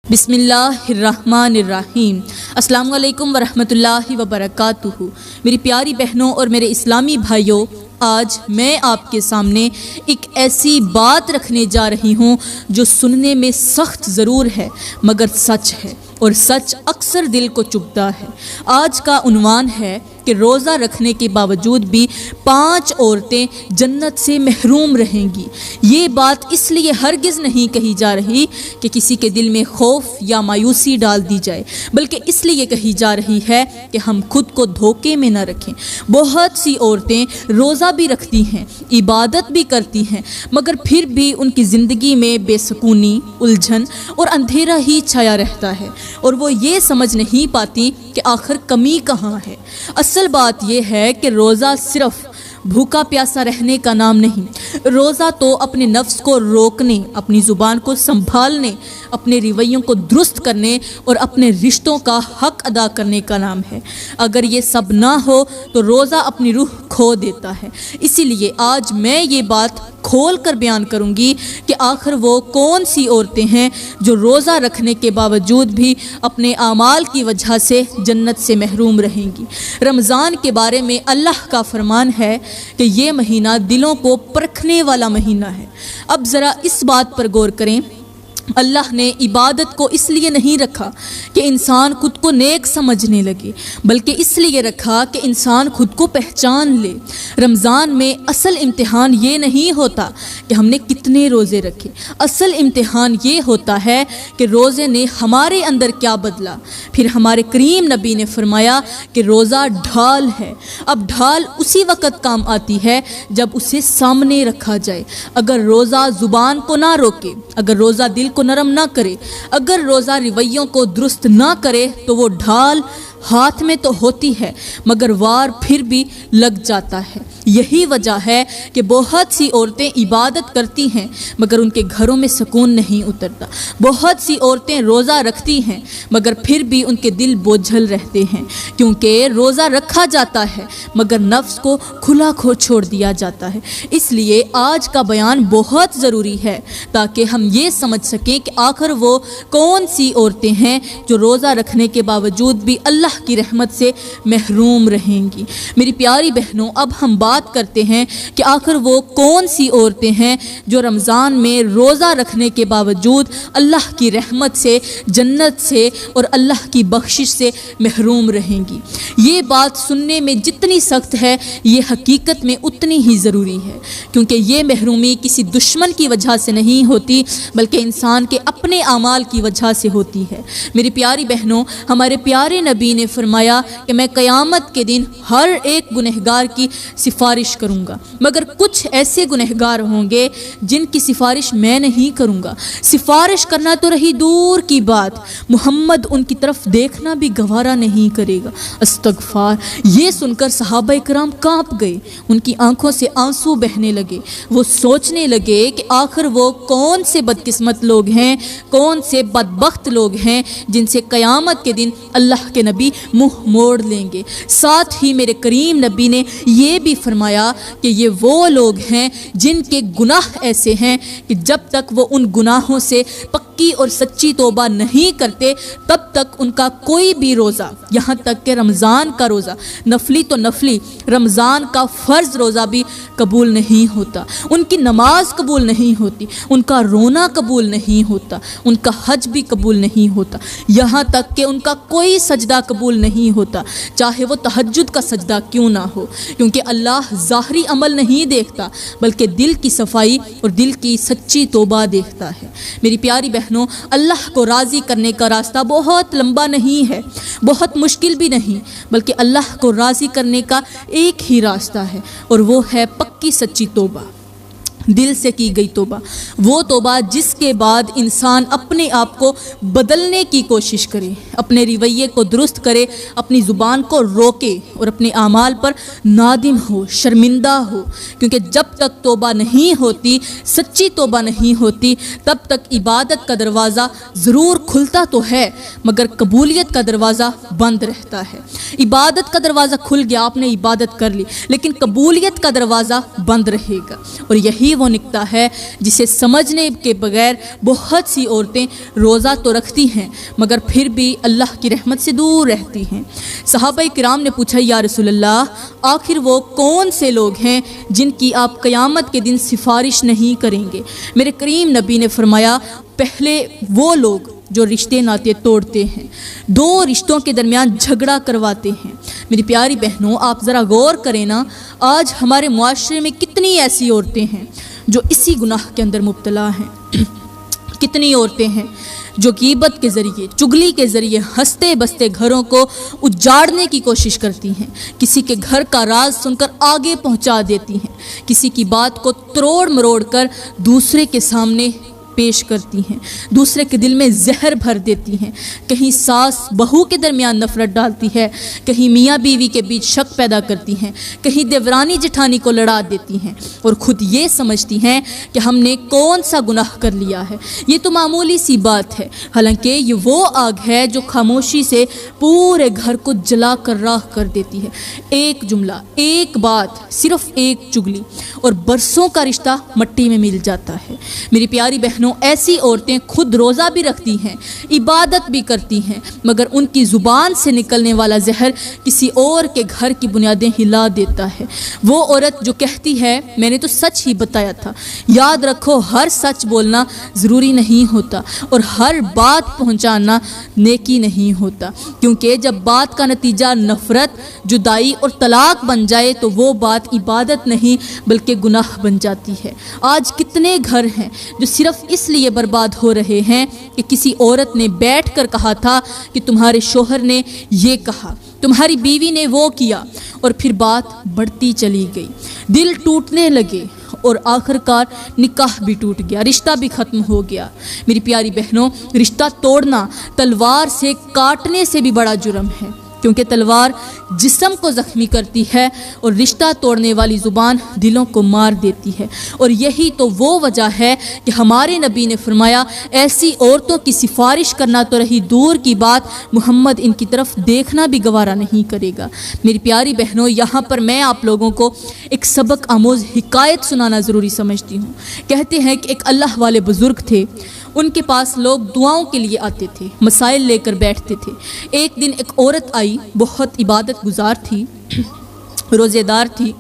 بسم اللہ الرحمن الرحیم۔ السلام علیکم ورحمۃ اللہ وبرکاتہ۔ میری پیاری بہنوں اور میرے اسلامی بھائیوں، آج میں آپ کے سامنے ایک ایسی بات رکھنے جا رہی ہوں جو سننے میں سخت ضرور ہے مگر سچ ہے، اور سچ اکثر دل کو چبھتا ہے۔ آج کا عنوان ہے کہ روزہ رکھنے کے باوجود بھی 5 عورتیں جنت سے محروم رہیں گی۔ یہ بات اس لیے ہرگز نہیں کہی جا رہی کہ کسی کے دل میں خوف یا مایوسی ڈال دی جائے، بلکہ اس لیے کہی جا رہی ہے کہ ہم خود کو دھوکے میں نہ رکھیں۔ بہت سی عورتیں روزہ بھی رکھتی ہیں، عبادت بھی کرتی ہیں، مگر پھر بھی ان کی زندگی میں بے سکونی، الجھن اور اندھیرا ہی چھایا رہتا ہے، اور وہ یہ سمجھ نہیں پاتی کہ آخر کمی کہاں ہے۔ اصل بات یہ ہے کہ روزہ صرف بھوکا پیاسا رہنے کا نام نہیں۔ روزہ تو اپنے نفس کو روکنے، اپنی زبان کو سنبھالنے، اپنے رویوں کو درست کرنے اور اپنے رشتوں کا حق ادا کرنے کا نام ہے۔ اگر یہ سب نہ ہو تو روزہ اپنی روح کھو دیتا ہے۔ اسی لیے آج میں یہ بات کھول کر بیان کروں گی کہ آخر وہ کون سی عورتیں ہیں جو روزہ رکھنے کے باوجود بھی اپنے اعمال کی وجہ سے جنت سے محروم رہیں گی۔ رمضان کے بارے میں اللہ کا فرمان ہے کہ یہ مہینہ دلوں کو پرکھنے والا مہینہ ہے۔ اب ذرا اس بات پر غور کریں، اللہ نے عبادت کو اس لیے نہیں رکھا کہ انسان خود کو نیک سمجھنے لگے، بلکہ اس لیے رکھا کہ انسان خود کو پہچان لے۔ رمضان میں اصل امتحان یہ نہیں ہوتا کہ ہم نے کتنے روزے رکھے، اصل امتحان یہ ہوتا ہے کہ روزے نے ہمارے اندر کیا بدلا۔ پھر ہمارے کریم نبی نے فرمایا کہ روزہ ڈھال ہے۔ اب ڈھال اسی وقت کام آتی ہے جب اسے سامنے رکھا جائے۔ اگر روزہ زبان کو نہ روکے، اگر روزہ دل کو نرم نہ کرے، اگر روزہ رویوں کو درست نہ کرے تو وہ ڈھال ہاتھ میں تو ہوتی ہے مگر وار پھر بھی لگ جاتا ہے۔ یہی وجہ ہے کہ بہت سی عورتیں عبادت کرتی ہیں مگر ان کے گھروں میں سکون نہیں اترتا۔ بہت سی عورتیں روزہ رکھتی ہیں مگر پھر بھی ان کے دل بوجھل رہتے ہیں، کیونکہ روزہ رکھا جاتا ہے مگر نفس کو کھلا کھو چھوڑ دیا جاتا ہے۔ اس لیے آج کا بیان بہت ضروری ہے تاکہ ہم یہ سمجھ سکیں کہ آخر وہ کون سی عورتیں ہیں جو روزہ رکھنے کے باوجود بھی اللہ کی رحمت سے محروم رہیں گی۔ میری پیاری بہنوں، اب ہم بات کرتے ہیں کہ آخر وہ کون سی عورتیں ہیں جو رمضان میں روزہ رکھنے کے باوجود اللہ کی رحمت سے، جنت سے اور اللہ کی بخشش سے محروم رہیں گی۔ یہ بات سننے میں جتنی سخت ہے، یہ حقیقت میں اتنی ہی ضروری ہے، کیونکہ یہ محرومی کسی دشمن کی وجہ سے نہیں ہوتی بلکہ انسان کے اپنے اعمال کی وجہ سے ہوتی ہے۔ میری پیاری بہنوں، ہمارے پیارے نبی نے فرمایا کہ میں قیامت کے دن ہر ایک گنہگار کی سفارش کروں گا، مگر کچھ ایسے گنہگار ہوں گے جن کی سفارش میں نہیں کروں گا۔ سفارش کرنا تو رہی دور کی بات، محمد ان کی طرف دیکھنا بھی گوارا نہیں کرے گا۔ استغفار! یہ سن کر صحابہ کرام کانپ گئے، ان کی آنکھوں سے آنسو بہنے لگے۔ وہ سوچنے لگے کہ آخر وہ کون سے بدقسمت لوگ ہیں، کون سے بدبخت لوگ ہیں جن سے قیامت کے دن اللہ کے نبی منہ موڑ لیں گے۔ ساتھ ہی میرے کریم نبی نے یہ بھی فرمایا کہ یہ وہ لوگ ہیں جن کے گناہ ایسے ہیں کہ جب تک وہ ان گناہوں سے پکی اور سچی توبہ نہیں کرتے تب تک ان کا کوئی بھی روزہ، یہاں تک کہ رمضان کا روزہ، نفلی تو نفلی، رمضان کا فرض روزہ بھی قبول نہیں ہوتا۔ ان کی نماز قبول نہیں ہوتی، ان کا رونا قبول نہیں ہوتا، ان کا حج بھی قبول نہیں ہوتا، یہاں تک کہ ان کا کوئی سجدہ قبول نہیں ہوتا، چاہے وہ تہجد کا سجدہ کیوں نہ ہو، کیونکہ اللہ ظاہری عمل نہیں دیکھتا بلکہ دل کی صفائی اور دل کی سچی توبہ دیکھتا ہے۔ میری پیاری بہنوں، اللہ کو راضی کرنے کا راستہ بہت لمبا نہیں ہے، بہت مشکل بھی نہیں، بلکہ اللہ کو راضی کرنے کا ایک ہی راستہ ہے، اور وہ ہے پکی سچی توبہ، دل سے کی گئی توبہ۔ وہ توبہ جس کے بعد انسان اپنے آپ کو بدلنے کی کوشش کرے، اپنے رویے کو درست کرے، اپنی زبان کو روکے اور اپنے اعمال پر نادم ہو، شرمندہ ہو، کیونکہ جب تک توبہ نہیں ہوتی، سچی توبہ نہیں ہوتی، تب تک عبادت کا دروازہ ضرور کھلتا تو ہے مگر قبولیت کا دروازہ بند رہتا ہے۔ عبادت کا دروازہ کھل گیا، آپ نے عبادت کر لی، لیکن قبولیت کا دروازہ بند رہے گا، اور یہی وہ نکتا ہے جسے سمجھنے کے بغیر بہت سی عورتیں روزہ تو رکھتی ہیں مگر پھر بھی اللہ کی رحمت سے دور رہتی ہیں۔ صحابہ کرام نے پوچھا یا رسول اللہ آخر وہ کون سے لوگ ہیں جن کی آپ قیامت کے دن سفارش نہیں کریں گے؟ میرے کریم نبی نے فرمایا پہلے وہ لوگ جو رشتے ناطے توڑتے ہیں، دو رشتوں کے درمیان جھگڑا کرواتے ہیں۔ میری پیاری بہنوں آپ ذرا غور کریں نا، آج ہمارے معاشرے میں کتنی ایسی عورتیں ہیں جو اسی گناہ کے اندر مبتلا ہیں، کتنی عورتیں ہیں جو غیبت کے ذریعے، چگلی کے ذریعے ہنستے بستے گھروں کو اجاڑنے کی کوشش کرتی ہیں، کسی کے گھر کا راز سن کر آگے پہنچا دیتی ہیں، کسی کی بات کو تروڑ مروڑ کر دوسرے کے سامنے پیش کرتی ہیں، دوسرے کے دل میں زہر بھر دیتی ہیں، کہیں ساس بہو کے درمیان نفرت ڈالتی ہے، کہیں میاں بیوی کے بیچ شک پیدا کرتی ہیں، کہیں دیورانی جٹھانی کو لڑا دیتی ہیں اور خود یہ سمجھتی ہیں کہ ہم نے کون سا گناہ کر لیا ہے، یہ تو معمولی سی بات ہے، حالانکہ یہ وہ آگ ہے جو خاموشی سے پورے گھر کو جلا کر راکھ کر دیتی ہے۔ ایک جملہ، ایک بات، صرف ایک چگلی اور برسوں کا رشتہ مٹی میں مل جاتا ہے۔ میری پیاری بہنوں ایسی عورتیں خود روزہ بھی رکھتی ہیں، عبادت بھی کرتی ہیں، مگر ان کی زبان سے نکلنے والا زہر کسی اور کے گھر کی بنیادیں ہلا دیتا ہے۔ وہ عورت جو کہتی ہے میں نے تو سچ ہی بتایا تھا، یاد رکھو ہر سچ بولنا ضروری نہیں ہوتا اور ہر بات پہنچانا نیکی نہیں ہوتا، کیونکہ جب بات کا نتیجہ نفرت، جدائی اور طلاق بن جائے تو وہ بات عبادت نہیں بلکہ گناہ بن جاتی ہے۔ آج کتنے گھر ہیں جو صرف اس لیے برباد ہو رہے ہیں کہ کسی عورت نے بیٹھ کر کہا تھا کہ تمہارے شوہر نے یہ کہا، تمہاری بیوی نے وہ کیا، اور پھر بات بڑھتی چلی گئی، دل ٹوٹنے لگے اور آخر کار نکاح بھی ٹوٹ گیا، رشتہ بھی ختم ہو گیا۔ میری پیاری بہنوں رشتہ توڑنا تلوار سے کاٹنے سے بھی بڑا جرم ہے، کیونکہ تلوار جسم کو زخمی کرتی ہے اور رشتہ توڑنے والی زبان دلوں کو مار دیتی ہے، اور یہی تو وہ وجہ ہے کہ ہمارے نبی نے فرمایا ایسی عورتوں کی سفارش کرنا تو رہی دور کی بات، محمد ان کی طرف دیکھنا بھی گوارا نہیں کرے گا۔ میری پیاری بہنوں یہاں پر میں آپ لوگوں کو ایک سبق آموز حکایت سنانا ضروری سمجھتی ہوں۔ کہتے ہیں کہ ایک اللہ والے بزرگ تھے، ان کے پاس لوگ دعاؤں کے لیے آتے تھے، مسائل لے کر بیٹھتے تھے۔ ایک دن ایک عورت آئی، بہت عبادت گزار تھی، روزے دار تھی،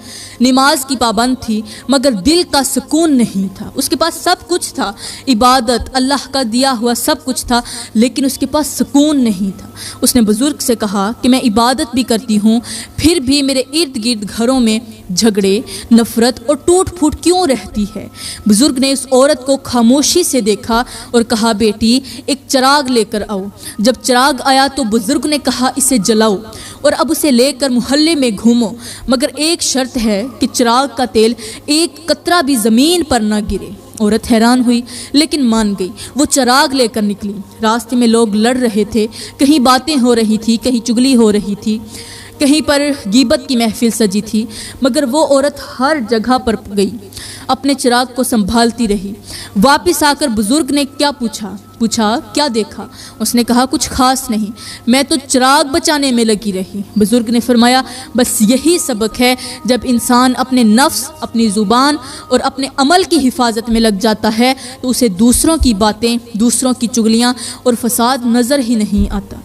نماز کی پابند تھی، مگر دل کا سکون نہیں تھا۔ اس کے پاس سب کچھ تھا، عبادت، اللہ کا دیا ہوا سب کچھ تھا، لیکن اس کے پاس سکون نہیں تھا۔ اس نے بزرگ سے کہا کہ میں عبادت بھی کرتی ہوں، پھر بھی میرے ارد گرد گھروں میں جھگڑے، نفرت اور ٹوٹ پھوٹ کیوں رہتی ہے؟ بزرگ نے اس عورت کو خاموشی سے دیکھا اور کہا بیٹی ایک چراغ لے کر آؤ۔ جب چراغ آیا تو بزرگ نے کہا اسے جلاؤ اور اب اسے لے کر محلے میں گھومو، مگر ایک شرط ہے کہ چراغ کا تیل ایک قطرہ بھی زمین پر نہ گرے۔ عورت حیران ہوئی لیکن مان گئی۔ وہ چراغ لے کر نکلی، راستے میں لوگ لڑ رہے تھے، کہیں باتیں ہو رہی تھی، کہیں چگلی ہو رہی تھی، کہیں پر غیبت کی محفل سجی تھی، مگر وہ عورت ہر جگہ پر گئی، اپنے چراغ کو سنبھالتی رہی۔ واپس آ کر بزرگ نے کیا پوچھا کیا دیکھا؟ اس نے کہا کچھ خاص نہیں، میں تو چراغ بچانے میں لگی رہی۔ بزرگ نے فرمایا بس یہی سبق ہے، جب انسان اپنے نفس، اپنی زبان اور اپنے عمل کی حفاظت میں لگ جاتا ہے تو اسے دوسروں کی باتیں، دوسروں کی چگلیاں اور فساد نظر ہی نہیں آتا۔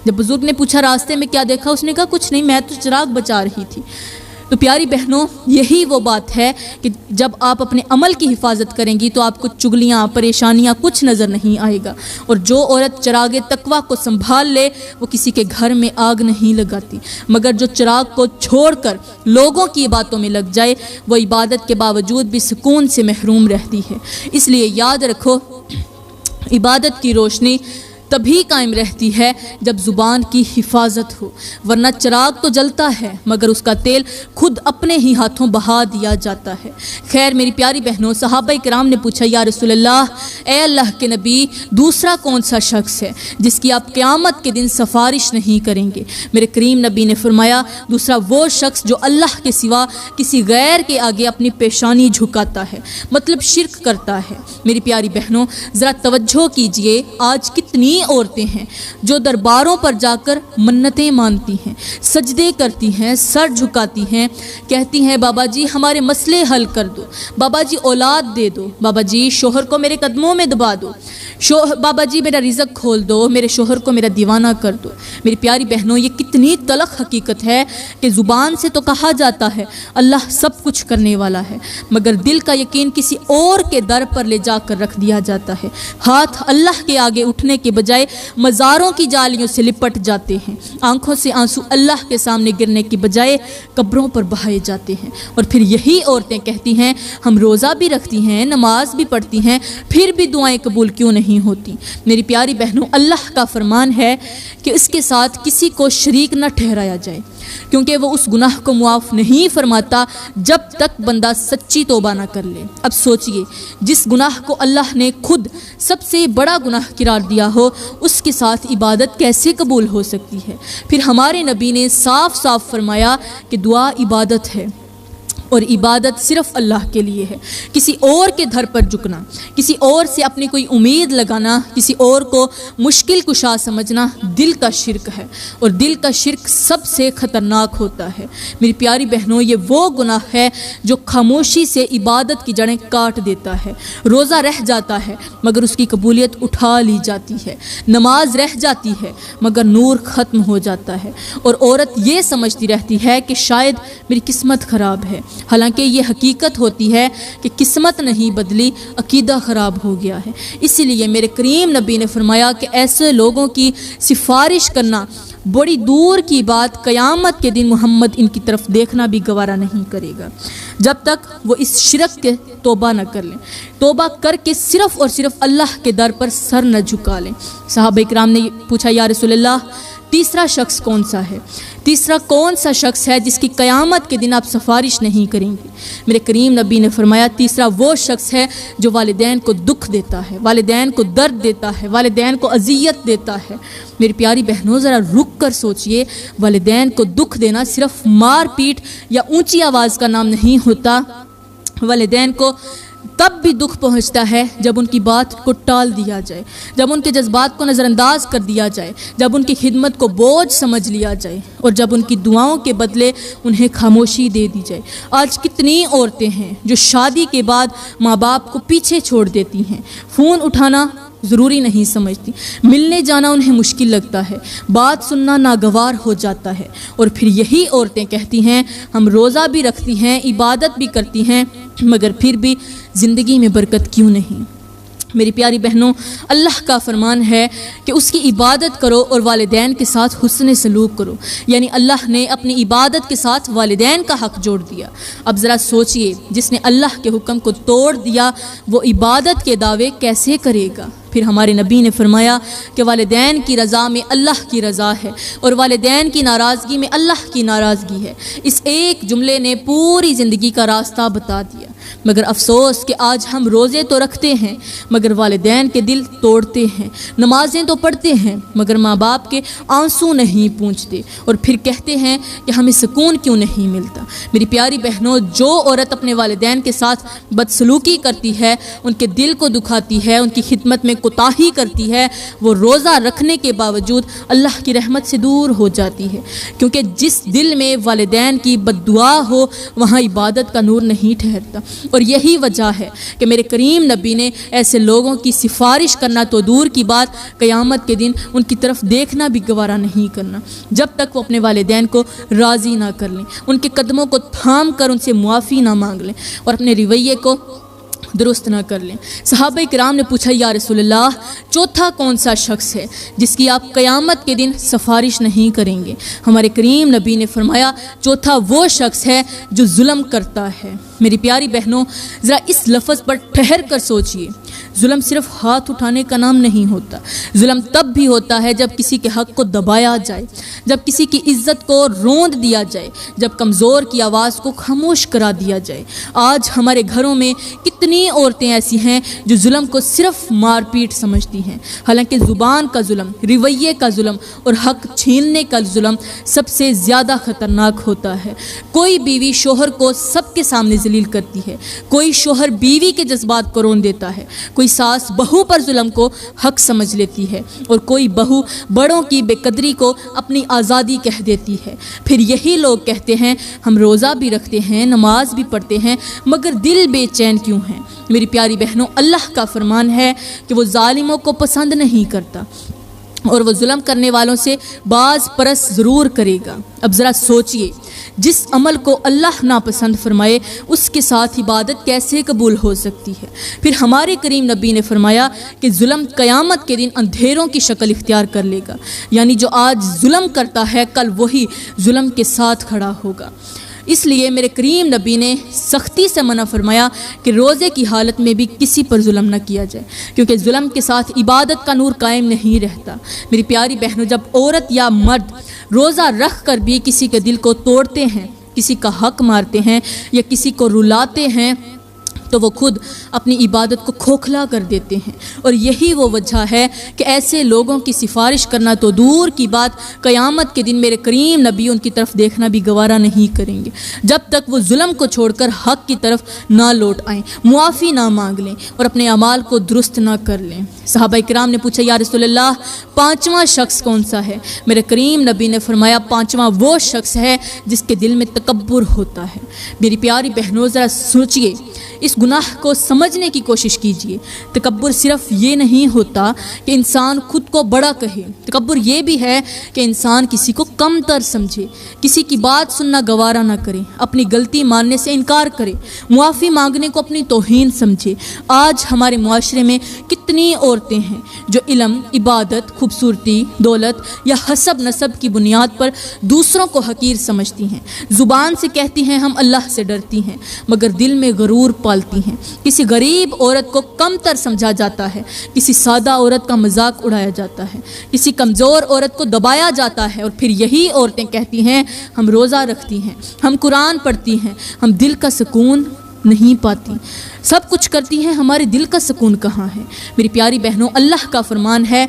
جب بزرگ نے پوچھا راستے میں کیا دیکھا؟ اس نے کہا کچھ نہیں، میں تو چراغ بچا رہی تھی۔ تو پیاری بہنوں یہی وہ بات ہے کہ جب آپ اپنے عمل کی حفاظت کریں گی تو آپ کو چگلیاں، پریشانیاں کچھ نظر نہیں آئے گا، اور جو عورت چراغ تقویٰ کو سنبھال لے وہ کسی کے گھر میں آگ نہیں لگاتی، مگر جو چراغ کو چھوڑ کر لوگوں کی باتوں میں لگ جائے وہ عبادت کے باوجود بھی سکون سے محروم رہتی ہے۔ اس لیے یاد رکھو عبادت کی روشنی تبھی قائم رہتی ہے جب زبان کی حفاظت ہو، ورنہ چراغ تو جلتا ہے مگر اس کا تیل خود اپنے ہی ہاتھوں بہا دیا جاتا ہے۔ خیر میری پیاری بہنوں، صحابہ کرام نے پوچھا یا رسول اللہ، اے اللہ کے نبی دوسرا کون سا شخص ہے جس کی آپ قیامت کے دن سفارش نہیں کریں گے؟ میرے کریم نبی نے فرمایا دوسرا وہ شخص جو اللہ کے سوا کسی غیر کے آگے اپنی پیشانی جھکاتا ہے، مطلب شرک کرتا ہے۔ میری پیاری بہنوں ذرا توجہ کیجئے، آج کتنی عورتیں ہیں جو درباروں پر جا کر منتیں مانتی ہیں، سجدے کرتی ہیں، سر جھکاتی ہیں، کہتی ہیں بابا جی ہمارے مسئلے حل کر دو، بابا جی اولاد دے دو، بابا جی شوہر کو میرے قدموں میں دبا دو، بابا جی میرا رزق کھول دو، میرے شوہر کو میرا دیوانہ کر دو۔ میری پیاری بہنوں، یہ کتنی تلخ حقیقت ہے کہ زبان سے تو کہا جاتا ہے اللہ سب کچھ کرنے والا ہے، مگر دل کا یقین کسی اور کے در پر لے جا کر رکھ دیا جاتا ہے۔ ہاتھ اللہ کے آگے اٹھنے کے بجائے مزاروں کی جالیوں سے لپٹ جاتے ہیں، آنکھوں سے آنسو اللہ کے سامنے گرنے کی بجائے قبروں پر بہائے جاتے ہیں۔ اور پھر یہی عورتیں کہتی ہیں ہم روزہ بھی رکھتی ہیں، نماز بھی پڑھتی ہیں، پھر بھی دعائیں قبول کیوں نہیں ہوتی؟ میری پیاری بہنوں، اللہ کا فرمان ہے کہ اس کے ساتھ کسی کو شریک نہ ٹھہرایا جائے، کیونکہ وہ اس گناہ کو معاف نہیں فرماتا جب تک بندہ سچی توبہ نہ کر لے۔ اب سوچئے، جس گناہ کو اللہ نے خود سب سے بڑا گناہ قرار دیا ہو، اس کے ساتھ عبادت کیسے قبول ہو سکتی ہے؟ پھر ہمارے نبی نے صاف صاف فرمایا کہ دعا عبادت ہے، اور عبادت صرف اللہ کے لیے ہے۔ کسی اور کے دھر پر جھکنا، کسی اور سے اپنی کوئی امید لگانا، کسی اور کو مشکل کشا سمجھنا دل کا شرک ہے، اور دل کا شرک سب سے خطرناک ہوتا ہے۔ میری پیاری بہنوں، یہ وہ گناہ ہے جو خاموشی سے عبادت کی جڑیں کاٹ دیتا ہے۔ روزہ رہ جاتا ہے مگر اس کی قبولیت اٹھا لی جاتی ہے، نماز رہ جاتی ہے مگر نور ختم ہو جاتا ہے، اور عورت یہ سمجھتی رہتی ہے کہ شاید میری قسمت خراب ہے، حالانکہ یہ حقیقت ہوتی ہے کہ قسمت نہیں بدلی، عقیدہ خراب ہو گیا ہے۔ اسی لیے میرے کریم نبی نے فرمایا کہ ایسے لوگوں کی سفارش کرنا بڑی دور کی بات، قیامت کے دن محمد ان کی طرف دیکھنا بھی گوارا نہیں کرے گا، جب تک وہ اس شرک کے توبہ نہ کر لیں، توبہ کر کے صرف اور صرف اللہ کے در پر سر نہ جھکا لیں۔ صحابہ کرام نے پوچھا یا رسول اللہ تیسرا شخص کون سا ہے؟ تیسرا کون سا شخص ہے جس کی قیامت کے دن آپ سفارش نہیں کریں گے؟ میرے کریم نبی نے فرمایا تیسرا وہ شخص ہے جو والدین کو دکھ دیتا ہے، والدین کو درد دیتا ہے، والدین کو اذیت دیتا ہے۔ میری پیاری بہنوں، ذرا رک کر سوچئے، والدین کو دکھ دینا صرف مار پیٹ یا اونچی آواز کا نام نہیں ہوتا۔ والدین کو تب بھی دکھ پہنچتا ہے جب ان کی بات کو ٹال دیا جائے، جب ان کے جذبات کو نظر انداز کر دیا جائے، جب ان کی خدمت کو بوجھ سمجھ لیا جائے، اور جب ان کی دعاؤں کے بدلے انہیں خاموشی دے دی جائے۔ آج کتنی عورتیں ہیں جو شادی کے بعد ماں باپ کو پیچھے چھوڑ دیتی ہیں، فون اٹھانا ضروری نہیں سمجھتی، ملنے جانا انہیں مشکل لگتا ہے، بات سننا ناگوار ہو جاتا ہے، اور پھر یہی عورتیں کہتی ہیں ہم روزہ بھی رکھتی ہیں، عبادت بھی کرتی ہیں، مگر پھر بھی زندگی میں برکت کیوں نہیں؟ میری پیاری بہنوں، اللہ کا فرمان ہے کہ اس کی عبادت کرو اور والدین کے ساتھ حسن سلوک کرو، یعنی اللہ نے اپنی عبادت کے ساتھ والدین کا حق جوڑ دیا۔ اب ذرا سوچئے، جس نے اللہ کے حکم کو توڑ دیا وہ عبادت کے دعوے کیسے کرے گا؟ پھر ہمارے نبی نے فرمایا کہ والدین کی رضا میں اللہ کی رضا ہے، اور والدین کی ناراضگی میں اللہ کی ناراضگی ہے۔ اس ایک جملے نے پوری زندگی کا راستہ بتا دیا۔ مگر افسوس کہ آج ہم روزے تو رکھتے ہیں مگر والدین کے دل توڑتے ہیں، نمازیں تو پڑھتے ہیں مگر ماں باپ کے آنسو نہیں پونچھتے، اور پھر کہتے ہیں کہ ہمیں سکون کیوں نہیں ملتا۔ میری پیاری بہنوں، جو عورت اپنے والدین کے ساتھ بدسلوکی کرتی ہے، ان کے دل کو دکھاتی ہے، ان کی خدمت میں کوتاہی کرتی ہے، وہ روزہ رکھنے کے باوجود اللہ کی رحمت سے دور ہو جاتی ہے، کیونکہ جس دل میں والدین کی بد دعا ہو وہاں عبادت کا نور نہیں ٹھہرتا۔ اور یہی وجہ ہے کہ میرے کریم نبی نے ایسے لوگوں کی سفارش کرنا تو دور کی بات، قیامت کے دن ان کی طرف دیکھنا بھی گوارا نہیں کرنا، جب تک وہ اپنے والدین کو راضی نہ کر لیں، ان کے قدموں کو تھام کر ان سے معافی نہ مانگ لیں، اور اپنے رویے کو درست نہ کر لیں۔ صحابہ کرام نے پوچھا یا رسول اللہ چوتھا کون سا شخص ہے جس کی آپ قیامت کے دن سفارش نہیں کریں گے؟ ہمارے کریم نبی نے فرمایا چوتھا وہ شخص ہے جو ظلم کرتا ہے۔ میری پیاری بہنوں، ذرا اس لفظ پر ٹھہر کر سوچئے، ظلم صرف ہاتھ اٹھانے کا نام نہیں ہوتا، ظلم تب بھی ہوتا ہے جب کسی کے حق کو دبایا جائے، جب کسی کی عزت کو روند دیا جائے، جب کمزور کی آواز کو خاموش کرا دیا جائے۔ آج ہمارے گھروں میں کتنی عورتیں ایسی ہیں جو ظلم کو صرف مار پیٹ سمجھتی ہیں، حالانکہ زبان کا ظلم، رویے کا ظلم اور حق چھیننے کا ظلم سب سے زیادہ خطرناک ہوتا ہے۔ کوئی بیوی شوہر کو سب کے سامنے ذلیل کرتی ہے، کوئی شوہر بیوی کے جذبات کو رون دیتا ہے، کوئی کوئی ساس بہو پر ظلم کو حق سمجھ لیتی ہے اور کوئی بہو بڑوں کی بے قدری کو اپنی آزادی کہہ دیتی ہے۔ پھر یہی لوگ کہتے ہیں ہم روزہ بھی رکھتے ہیں، نماز بھی پڑھتے ہیں، مگر دل بے چین کیوں ہیں؟ میری پیاری بہنوں، اللہ کا فرمان ہے کہ وہ ظالموں کو پسند نہیں کرتا اور وہ ظلم کرنے والوں سے باز پرس ضرور کرے گا۔ اب ذرا سوچئے، جس عمل کو اللہ ناپسند فرمائے اس کے ساتھ عبادت کیسے قبول ہو سکتی ہے؟ پھر ہمارے کریم نبی نے فرمایا کہ ظلم قیامت کے دن اندھیروں کی شکل اختیار کر لے گا، یعنی جو آج ظلم کرتا ہے کل وہی ظلم کے ساتھ کھڑا ہوگا۔ اس لیے میرے کریم نبی نے سختی سے منع فرمایا کہ روزے کی حالت میں بھی کسی پر ظلم نہ کیا جائے، کیونکہ ظلم کے ساتھ عبادت کا نور قائم نہیں رہتا۔ میری پیاری بہنوں، جب عورت یا مرد روزہ رکھ کر بھی کسی کے دل کو توڑتے ہیں، کسی کا حق مارتے ہیں یا کسی کو رلاتے ہیں تو وہ خود اپنی عبادت کو کھوکھلا کر دیتے ہیں، اور یہی وہ وجہ ہے کہ ایسے لوگوں کی سفارش کرنا تو دور کی بات، قیامت کے دن میرے کریم نبی ان کی طرف دیکھنا بھی گوارا نہیں کریں گے جب تک وہ ظلم کو چھوڑ کر حق کی طرف نہ لوٹ آئیں، معافی نہ مانگ لیں اور اپنے اعمال کو درست نہ کر لیں۔ صحابہ کرام نے پوچھا یا رسول اللہ، پانچواں شخص کون سا ہے؟ میرے کریم نبی نے فرمایا پانچواں وہ شخص ہے جس کے دل میں تکبر ہوتا ہے۔ میری پیاری بہنوں، ذرا سوچئے، اس گناہ کو سمجھنے کی کوشش کیجئے۔ تکبر صرف یہ نہیں ہوتا کہ انسان خود کو بڑا کہے، تکبر یہ بھی ہے کہ انسان کسی کو کم تر سمجھے، کسی کی بات سننا گوارا نہ کرے، اپنی غلطی ماننے سے انکار کرے، معافی مانگنے کو اپنی توہین سمجھے۔ آج ہمارے معاشرے میں کتنی عورتیں ہیں جو علم، عبادت، خوبصورتی، دولت یا حسب نسب کی بنیاد پر دوسروں کو حقیر سمجھتی ہیں، زبان سے کہتی ہیں ہم اللہ سے ڈرتی ہیں، مگر دل میں غرور پالتی ہیں۔ کسی غریب عورت کو کم تر سمجھا جاتا ہے، کسی سادہ عورت کا مذاق اڑایا جاتا ہے، کسی کمزور عورت کو دبایا جاتا ہے، اور پھر یہی عورتیں کہتی ہیں ہم روزہ رکھتی ہیں، ہم قرآن پڑھتی ہیں، ہم دل کا سکون نہیں پاتی، سب کچھ کرتی ہیں، ہمارے دل کا سکون کہاں ہے؟ میری پیاری بہنوں، اللہ کا فرمان ہے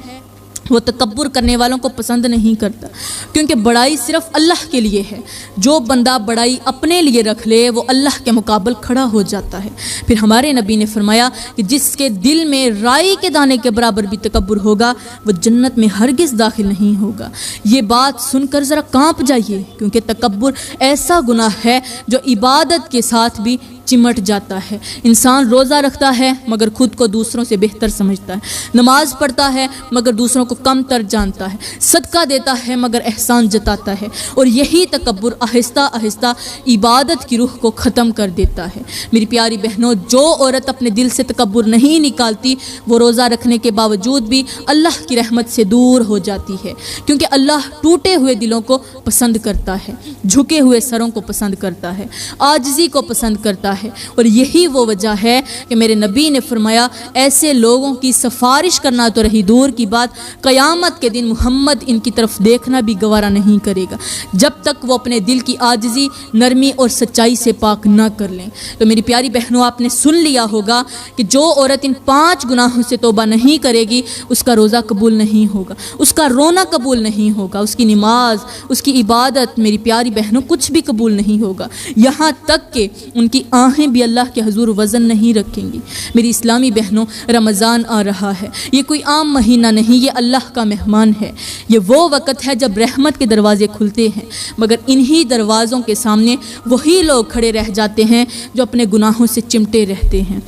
وہ تکبر کرنے والوں کو پسند نہیں کرتا، کیونکہ بڑائی صرف اللہ کے لیے ہے۔ جو بندہ بڑائی اپنے لیے رکھ لے وہ اللہ کے مقابل کھڑا ہو جاتا ہے۔ پھر ہمارے نبی نے فرمایا کہ جس کے دل میں رائی کے دانے کے برابر بھی تکبر ہوگا وہ جنت میں ہرگز داخل نہیں ہوگا۔ یہ بات سن کر ذرا کانپ جائیے، کیونکہ تکبر ایسا گناہ ہے جو عبادت کے ساتھ بھی چمٹ جاتا ہے۔ انسان روزہ رکھتا ہے مگر خود کو دوسروں سے بہتر سمجھتا ہے، نماز پڑھتا ہے مگر دوسروں کو کم تر جانتا ہے، صدقہ دیتا ہے مگر احسان جتاتا ہے، اور یہی تکبر آہستہ آہستہ عبادت کی روح کو ختم کر دیتا ہے۔ میری پیاری بہنوں، جو عورت اپنے دل سے تکبر نہیں نکالتی وہ روزہ رکھنے کے باوجود بھی اللہ کی رحمت سے دور ہو جاتی ہے، کیونکہ اللہ ٹوٹے ہوئے دلوں کو پسند کرتا ہے، جھکے ہوئے سروں کو پسند کرتا ہے، عاجزی کو پسند کرتا ہے، اور یہی وہ وجہ ہے کہ میرے نبی نے فرمایا ایسے لوگوں کی سفارش کرنا تو رہی دور کی بات، قیامت کے دن محمد ان کی طرف دیکھنا بھی گوارا نہیں کرے گا جب تک وہ اپنے دل کی عاجزی، نرمی اور سچائی سے پاک نہ کر لیں۔ تو میری پیاری بہنوں، آپ نے سن لیا ہوگا کہ جو عورت ان 5 گناہوں سے توبہ نہیں کرے گی اس کا روزہ قبول نہیں ہوگا، اس کا رونا قبول نہیں ہوگا، اس کی نماز، اس کی عبادت، میری پیاری بہنوں، کچھ بھی قبول نہیں ہوگا، یہاں تک کہ ان کی آنکھیں بھی اللہ کے حضور وزن نہیں رکھیں گی۔ میری اسلامی بہنوں، رمضان آ رہا ہے، یہ کوئی عام مہینہ نہیں، یہ اللہ کا مہمان ہے، یہ وہ وقت ہے جب رحمت کے دروازے کھلتے ہیں، مگر انہی دروازوں کے سامنے وہی لوگ کھڑے رہ جاتے ہیں جو اپنے گناہوں سے چمٹے رہتے ہیں۔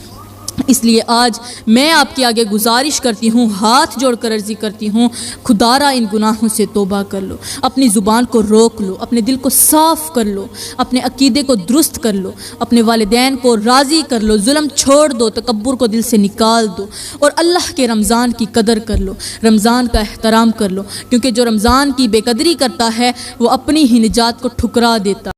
اس لیے آج میں آپ کے آگے گزارش کرتی ہوں، ہاتھ جوڑ کر عرضی کرتی ہوں، خدارا ان گناہوں سے توبہ کر لو، اپنی زبان کو روک لو، اپنے دل کو صاف کر لو، اپنے عقیدے کو درست کر لو، اپنے والدین کو راضی کر لو، ظلم چھوڑ دو، تکبر کو دل سے نکال دو، اور اللہ کے رمضان کی قدر کر لو، رمضان کا احترام کر لو، کیونکہ جو رمضان کی بے قدری کرتا ہے وہ اپنی ہی نجات کو ٹھکرا دیتا ہے۔